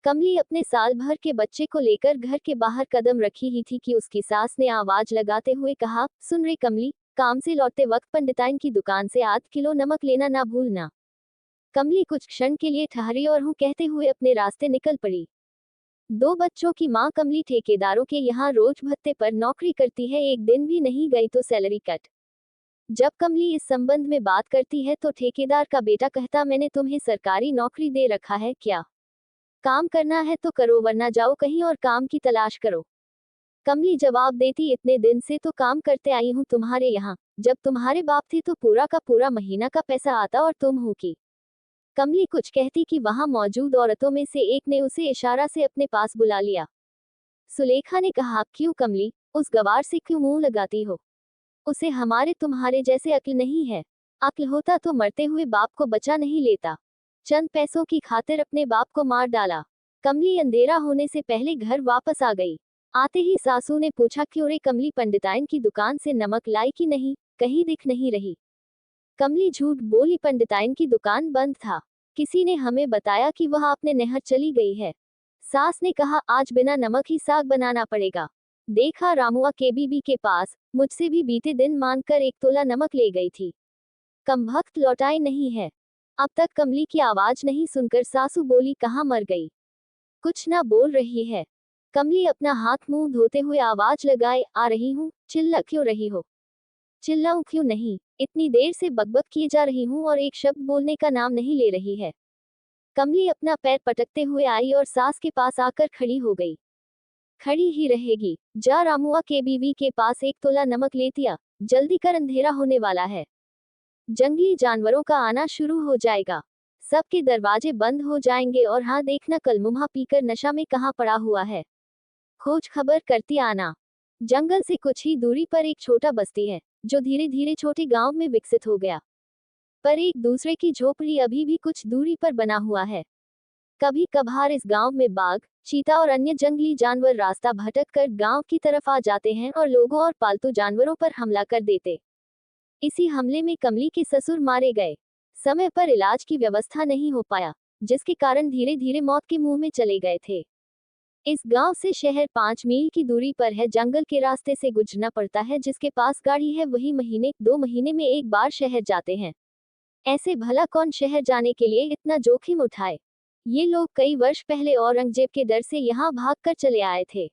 कमली अपने साल भर के बच्चे को लेकर घर के बाहर कदम रखी ही थी कि उसकी सास ने आवाज लगाते हुए कहा, सुन रे कमली, काम से लौटते वक्त पंडिताइन की दुकान से आध किलो नमक लेना ना भूलना। कमली कुछ क्षण के लिए ठहरी और हूँ कहते हुए अपने रास्ते निकल पड़ी। दो बच्चों की मां कमली ठेकेदारों के यहाँ रोज भत्ते पर नौकरी करती है, एक दिन भी नहीं गई तो सैलरी कट। जब कमली इस संबंध में बात करती है तो ठेकेदार का बेटा कहता, मैंने तुम्हें सरकारी नौकरी दे रखा है क्या? काम करना है तो करो वरना जाओ कहीं और काम की तलाश करो। कमली जवाब देती, इतने दिन से तो काम करते आई हूँ तुम्हारे यहाँ, जब तुम्हारे बाप थे तो पूरा का पूरा महीना का पैसा आता और तुम हो की। कमली कुछ कहती कि वहां मौजूद औरतों में से एक ने उसे इशारा से अपने पास बुला लिया। सुलेखा ने कहा, क्यों कमली, उस गवार से क्यों मुंह लगाती हो? उसे हमारे तुम्हारे जैसे अक्ल नहीं है। अक्ल होता तो मरते हुए बाप को बचा नहीं लेता। चंद पैसों की खातिर अपने बाप को मार डाला। कमली अंधेरा होने से पहले घर वापस आ गई। आते ही सासू ने पूछा, क्यों रे कमली, पंडिताइन की दुकान से नमक लाई कि नहीं? कहीं दिख नहीं रही। कमली झूठ बोली, पंडिताइन की दुकान बंद था। किसी ने हमें बताया कि वह आपने नहर चली गई है। सास ने कहा, आज बिना नमक ही साग बनाना पड़ेगा। देखा रामुआ के बीबी के पास, मुझसे भी बीते दिन मानकर 1 तोला नमक ले गई थी। कमबख्त लौटाई नहीं है। अब तक कमली की आवाज नहीं सुनकर सासू बोली, कहाँ मर गई? कुछ ना बोल रही है। कमली अपना हाथ मुंह धोते हुए आवाज लगाए, आ रही हूँ। चिल्ला क्यों रही हो? चिल्लाऊं क्यों नहीं? इतनी देर से बकबक किए जा रही हूँ और एक शब्द बोलने का नाम नहीं ले रही है। कमली अपना पैर पटकते हुए आई और सास के पास आकर खड़ी हो गई। खड़ी ही रहेगी, जा रामुआ के बीवी के पास 1 तोला नमक लेती आ, जल्दी कर, अंधेरा होने वाला है। जंगली जानवरों का आना शुरू हो जाएगा। सबके दरवाजे बंद हो जाएंगे और हाँ देखना, कल मुम्हा पीकर नशा में कहाँ पड़ा हुआ है। खोज खबर करती आना। जंगल से कुछ ही दूरी पर एक छोटा बस्ती है, जो धीरे धीरे छोटे गांव में विकसित हो गया। पर एक दूसरे की झोपड़ी अभी भी कुछ दूरी पर बना हुआ है। कभी कभार इस गांव में बाघ, चीता और अन्य जंगली जानवर रास्ता भटक कर गांव की तरफ आ जाते हैं और लोगों और पालतू जानवरों पर हमला कर देते। इसी हमले में कमली के ससुर मारे गए। समय पर इलाज की व्यवस्था नहीं हो पाया, जिसके कारण धीरे धीरे मौत के मुंह में चले गए थे। इस गांव से शहर 5 मील की दूरी पर है। जंगल के रास्ते से गुजरना पड़ता है। जिसके पास गाड़ी है वही महीने 2 महीने में एक बार शहर जाते हैं। ऐसे भला कौन शहर जाने के लिए इतना जोखिम उठाए? ये लोग कई वर्ष पहले औरंगजेब के डर से यहाँ भागकर चले आए थे।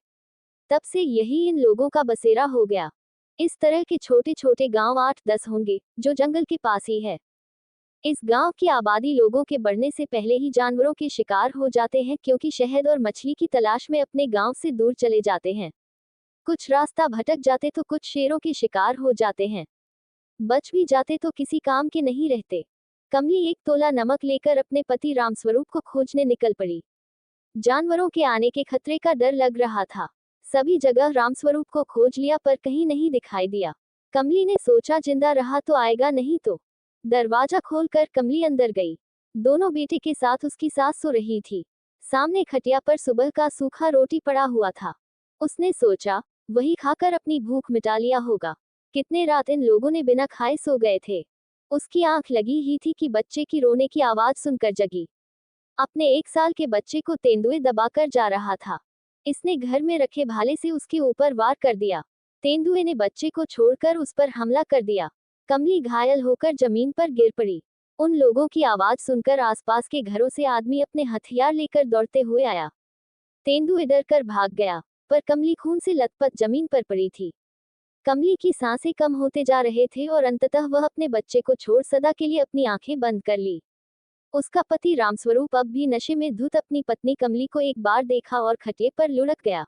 तब से यही इन लोगों का बसेरा हो गया। इस तरह के छोटे छोटे गांव 8-10 होंगे, जो जंगल के पास ही है। इस गांव की आबादी लोगों के बढ़ने से पहले ही जानवरों के शिकार हो जाते हैं, क्योंकि शहद और मछली की तलाश में अपने गांव से दूर चले जाते हैं। कुछ रास्ता भटक जाते तो कुछ शेरों के शिकार हो जाते हैं। बच भी जाते तो किसी काम के नहीं रहते। कमली 1 तोला नमक लेकर अपने पति रामस्वरूप को खोजने निकल पड़ी। जानवरों के आने के खतरे का डर लग रहा था। सभी जगह रामस्वरूप को खोज लिया पर कहीं नहीं दिखाई दिया। कमली ने सोचा, जिंदा रहा तो आएगा, नहीं तो। दरवाजा खोलकर कमली अंदर गई। दोनों बेटे के साथ उसकी सास सो रही थी। सामने खटिया पर सुबह का सूखा रोटी पड़ा हुआ था। उसने सोचा, वही खाकर अपनी भूख मिटा लिया होगा। कितने रात इन लोगों ने बिना खाए सो गए थे। उसकी आंख लगी ही थी कि बच्चे की रोने की आवाज सुनकर जगी। अपने 1 साल के बच्चे को तेंदुए दबाकर जा रहा था। इसने घर में रखे भाले से उसके ऊपर वार कर दिया। तेंदुए ने बच्चे को छोड़कर उस पर हमला कर दिया। कमली घायल होकर जमीन पर गिर पड़ी। उन लोगों की आवाज सुनकर आसपास के घरों से आदमी अपने हथियार लेकर दौड़ते हुए आया। तेंदुए डर कर भाग गया, पर कमली खून से लथपथ जमीन पर पड़ी थी। कमली की सांसें कम होते जा रहे थे और अंततः वह अपने बच्चे को छोड़ सदा के लिए अपनी आंखें बंद कर ली। उसका पति रामस्वरूप अब भी नशे में धुत अपनी पत्नी कमली को एक बार देखा और खटिया पर लुढ़क गया।